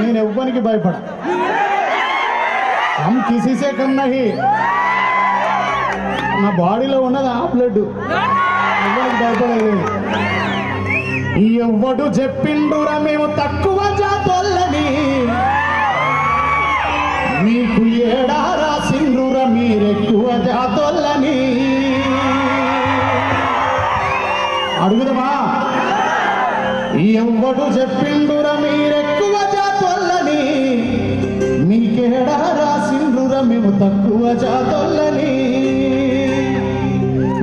నేను ఎవ్వరికి భయపడా हम किसी से कम नहीं నా బాడీలో ఉన్నది ఆ బ్లడ్ ఎవ్వరికి భయపడేది ఎవ్వడు చెప్పిండురా మేము తక్కువ జాతోళ్ళని మీకు ఏడా రాసిండ్రురా మీరెక్కువ జాతోళ్ళని అడుగుదమా ఎవ్వడు చెప్పిండురా మీరెక్కువ జాతోళ్ళని మీకేడా రాసిండ్రురా మేము తక్కువ జాతోళ్ళని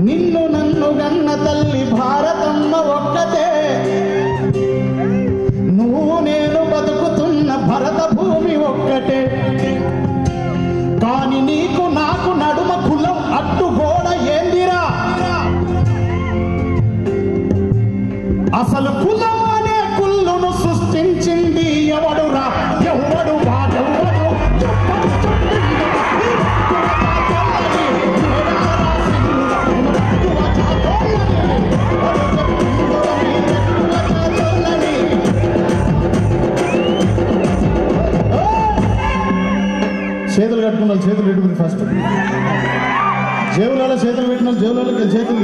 నిన్ను నన్ను గన్న తల్లి భారతమ్మ ఒక్కతే నువ్వు నేను బతుకుతున్న భరత భూమి ఒక్కటే కాని నీకు నాకు నడుమ కులం అడ్డుగోడ ఏందిరా అసలు కులం అనే కుళ్ళును సృష్టించింది ఎవడురా ఎవడు వాడెవడు చేతులు కట్టుకున్నారు చేతులు పెట్టుకుని ఫస్ట్ జేబులలో చేతులు పెట్టిన జేబులలో చేతులు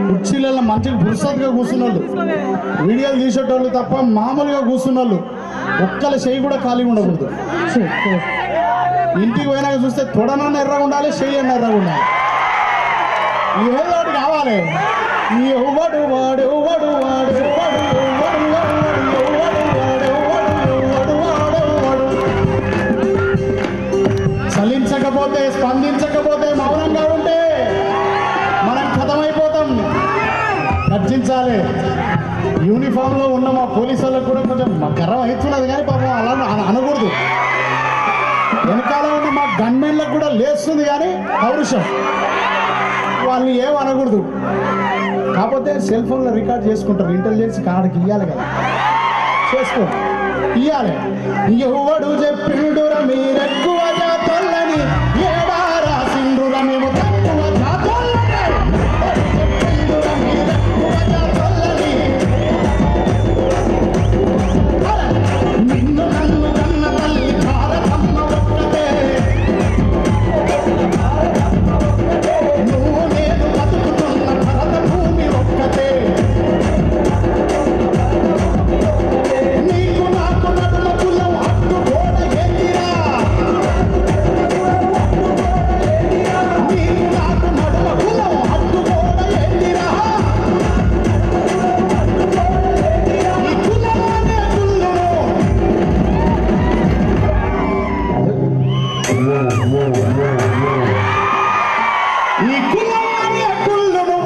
కుర్చీలలో మంచిగా పురుసత్తుగా కూర్చున్నాళ్ళు వీడియోలు తీసేటోళ్ళు తప్ప మామూలుగా కూర్చున్నాళ్ళు ఒక్కల చెయ్యి కూడా ఖాళీ ఉండకూడదు ఇంటికి పోయినాక చూస్తే తొడనన్న ఎర్రగా ఉండాలి చెయ్యి అన్న ఎర్రగా ఉండాలి ఏదో ఒకటి కావాలి ఎవడు వాడు వాడు వాడు చలించకపోతే స్పందించకపోతే మౌనంగా ఉంటే మనం ఖతమైపోతాం గర్జించాలి యూనిఫామ్ లో ఉన్న మా పోలీసు వాళ్ళకు కూడా కొంచెం గర్వం అవుతున్నది కానీ పాపం అలా అనకూడదు వెనకాల ఉన్న మా గన్మెన్లకు కూడా లేస్తుంది కానీ పౌరుషం వాళ్ళని ఏం అనకూడదు కాకపోతే సెల్ ఫోన్లో రికార్డ్ చేసుకుంటారు ఇంటెలిజెన్స్ కాడికి ఇవ్వాలి కదా చేసుకో ఇవ్వాలి ఎవడు చెప్పిండురా మీరెక్కువ జాతోళ్ళని ఏడా రాసిండురా మేము తక్కువ జాతోళ్ళని నిన్ను నన్ను కన్న తల్లి భారతమ్మ ఒక్కటే నువ్వు నేను బతుకుతున్న భరత భూమి ఒక్కటే నీకు నాకు నడుమ కులం అడ్డుగోడ ఏందిరా నీకు నాకు నడుమ కులం అడ్డుగోడ ఏందిరా ఈ కులం అనే కుళ్ళును ఈ కులం అనే కుళ్ళును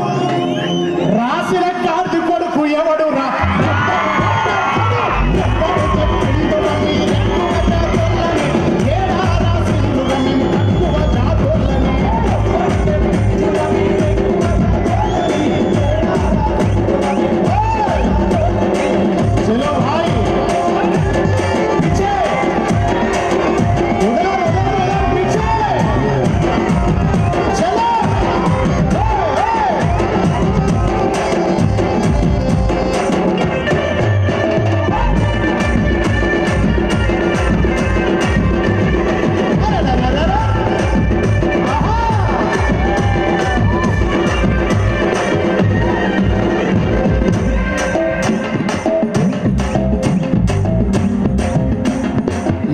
రాసిన కార్డు కొడుకు ఎవడు రా चलो भाई पीछे उधर पीछे चलो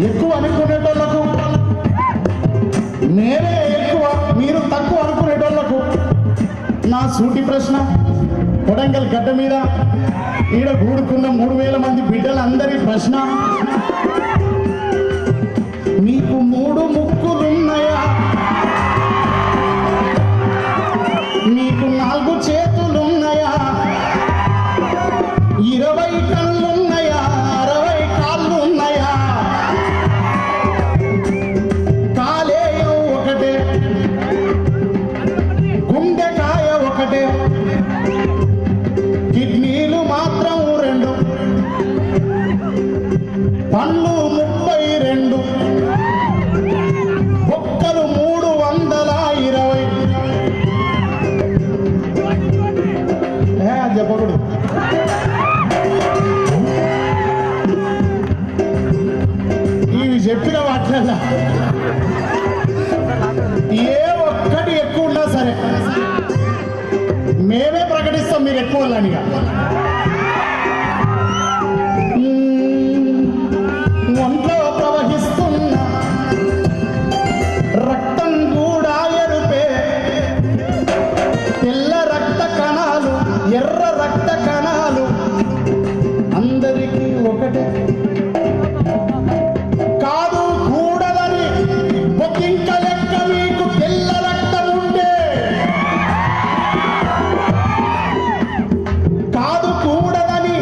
ఎక్కువ అనుకునేటోళ్లకు నేనే ఎక్కువ మీరు తక్కువ అనుకునేటోళ్లకు నా సూటి ప్రశ్న కొడంగల్ గడ్డ మీద ఈడ కూడుకున్న 3000 మంది బిడ్డలందరి ప్రశ్న మీకు 3 ముక్కులున్నాయా మీకు 4 చేతులున్నాయా 20 కళ్ళున్నాయా 60 కాళ్ళున్నాయా కాలేయం ఒకటే గుండెకాయ ఒకటే కిడ్నీలు మాత్రం 2 పళ్ళు 32 బొక్కలు 320 చెప్పకూడదు భాషల్లో ఏ ఒక్కటి ఎక్కువ ఉన్నా సరే మేమే ప్రకటిస్తాం మీరు ఎక్కువ వాళ్ళనిగా. ఒంట్లో ప్రవహిస్తున్న రక్తం కూడా ఎరుపే, తెల్ల రక్త కణాలు ఎర్ర రక్త కణాలు అందరికీ ఒకటే కాదు కూడదని ఒక్కింక లెక్క మీకు తెల్ల రక్తం ఉంటే కాదు కూడదని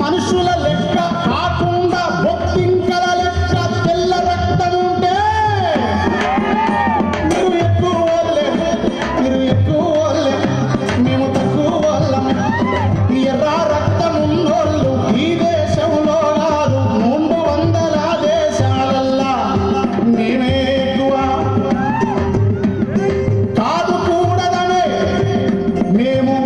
మనుషుల లెక్క కాకుండా బొక్కింకల లెక్క తెల్ల రక్తం ఉంటే మీరు ఎక్కువ వాళ్ళే, మీరు ఎక్కువ వాళ్ళే, మేము తక్కువ వాళ్ళం. ఎర్ర రక్తం ఉన్నోళ్ళు ఈ దేశంలో కాదు 300 దేశాలల్లా మేమే ఎక్కువ. కాదు కూడదనే మేము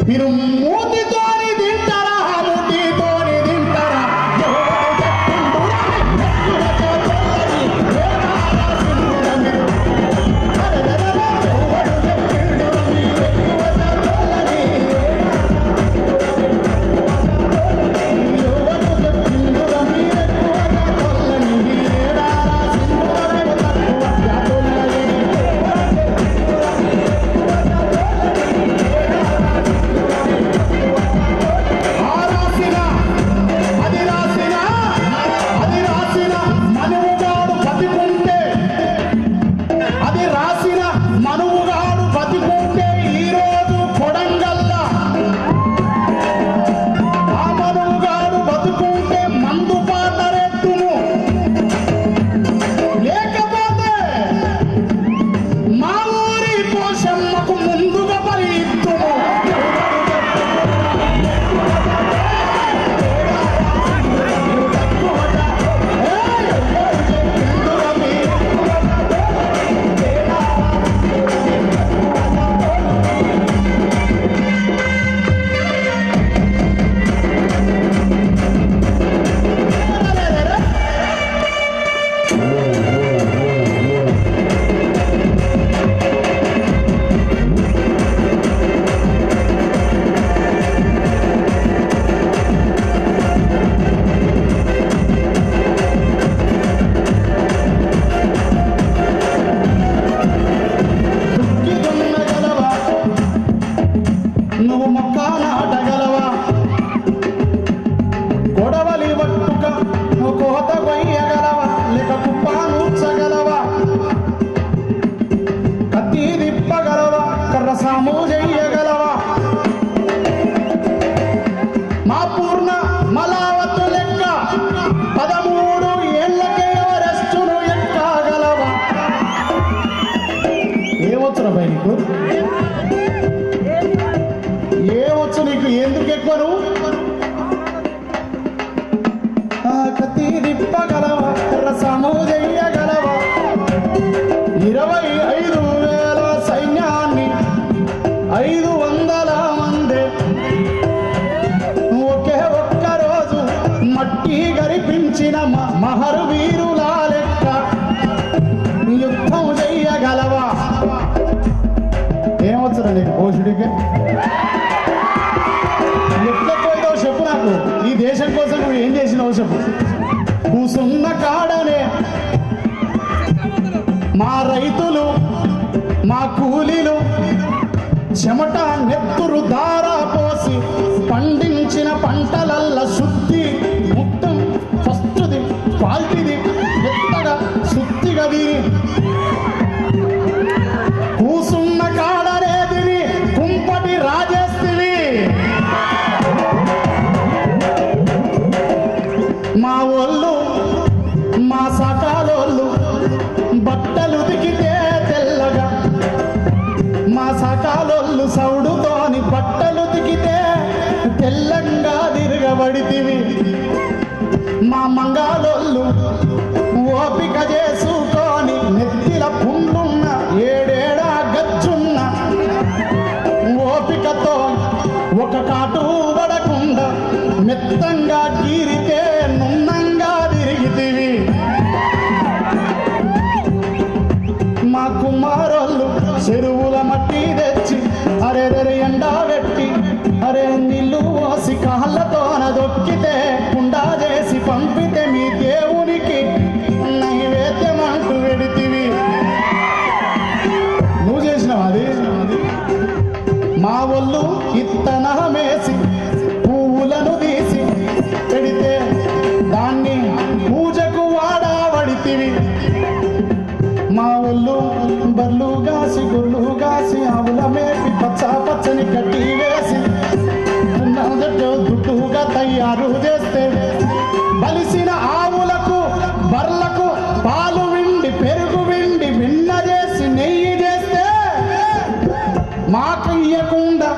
మీరు మూతితోని తింటారా, మూతితోని తింటారా, నువ్వు మొక్క నాటగలవా, గొడవలి పట్టుక కోత కొయ్యగలవా, లేక కుప్ప నూర్చగలవా, కత్తి తిప్పగలవా, కర్ర సాము చెయ్యగలవా, మా పూర్ణ మలావత్తు లెక్క 13 ఏళ్లకే ఎవరెస్టును ఎక్కగలవా. ఏమొచ్చురా భయ్ నీకు, ఏమొచ్చు నీకు, ఎందుకు ఎక్కువ నువ్వు? కత్తి తిప్పగలవా, రసము చెయ్యగలవా, 25,000 సైన్యాన్ని 500 మంది ఒకే ఒక్క రోజు మట్టి గరిపించిన మహరు వీరుల లెక్క యుద్ధం చెయ్యగలవా. ఏమొచ్చురా నీకు భోషుడికి? ఎట్లెక్కువైతే చెప్పు నాకు, ఈ దేశం కోసం నువ్వు ఏం చేసినావు చెప్పు. కూసున్న కాడనే మా రైతులు మా కూలీలు చెమట నెత్తురు దారా పోసి పండించిన పంటలల్ల శుద్ధి మొత్తం ఫస్ట్ది క్వాలిటీది మెత్తగా శుద్ధిగా తిని కూసున్న కాడనే తిని కుంపటి రాజేస్తివి. మా ఒళ్ళు మా సకాలోళ్ళు బట్టలు ఉతికితే తెల్లగా, మా సకాలోళ్ళు సౌడుతోని బట్టలు ఉతికితే తెల్లంగా తిరగబడితివి. మా మంగాలోళ్ళు ఓపిక చేసుకొని నెత్తిల పుండున్న 7 గజ్జున్న ఓపిక పచ్చని కట్టి వేసి దుడ్డుగా తయారు చేస్తే బలిసిన ఆవులకు బర్లకు పాలు విండి పెరుగు విండి విన్న చేసి నెయ్యి చేస్తే మాకు ఇయ్యకుండా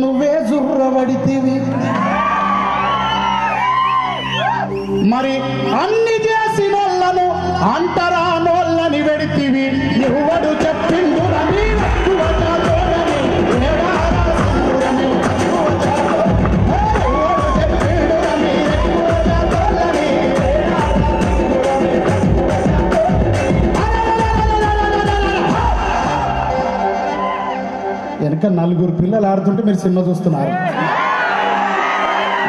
నువ్వే జుర్రబడితివి. మరి అన్ని చేసినోళ్ళను అంటరానోళ్ళని వెడితివి. ఎవడు చెప్పిండు వెనక నలుగురు పిల్లలు ఆడుతుంటే మీరు సినిమా చూస్తున్నారు.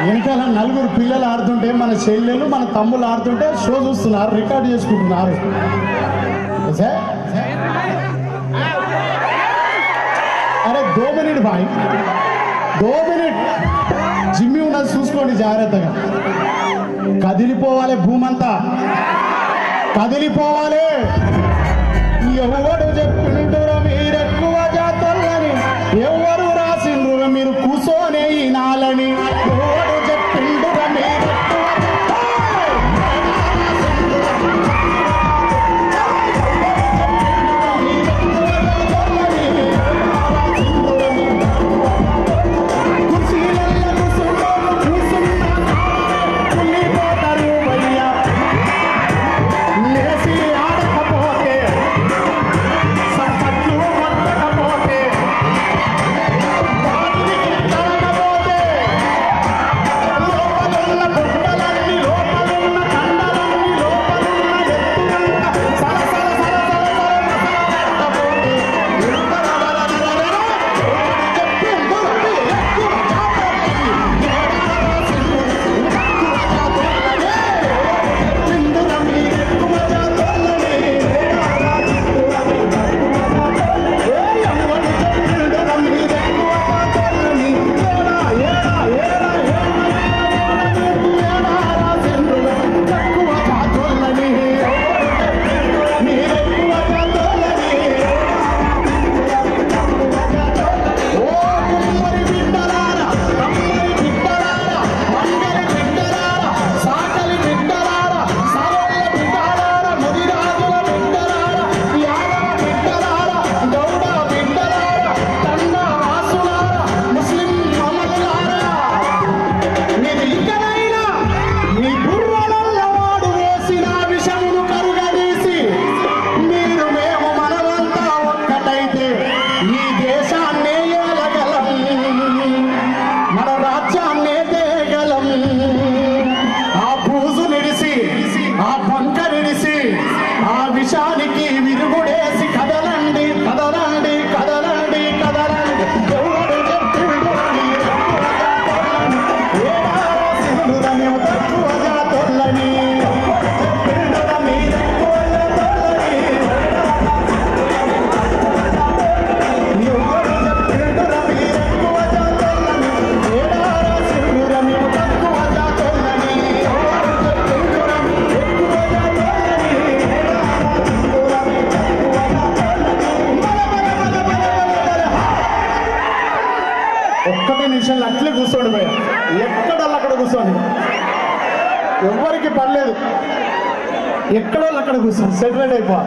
వెనకాల నలుగురు పిల్లలు ఆడుతుంటే మన చెల్లెలు మన తమ్ముళ్ళు ఆడుతుంటే షో చూస్తున్నారు, రికార్డ్ చేసుకుంటున్నారు. అరే 2 మినిట్ బాయ్, 2 మినిట్ జిమ్మి ఉన్నది చూసుకోండి జాగ్రత్తగా. కదిలిపోవాలి, భూమంతా కదిలిపోవాలి. ఎవడు చెప్పిండ్రు మీరెక్కువ జాతరని, ఎవరు రాసిండ్రు మీరు కూసోనే ఈ నాలని. ఎవడు చెప్పిండ్రు మీరెక్కువ అట్లే కూర్చోండి భయ, ఎక్కడోళ్ళు అక్కడ కూర్చోండి, ఎవరికి పర్లేదు, ఎక్కడోళ్ళు అక్కడ కూర్చోండి, సెటిల్డ్ అయిపో.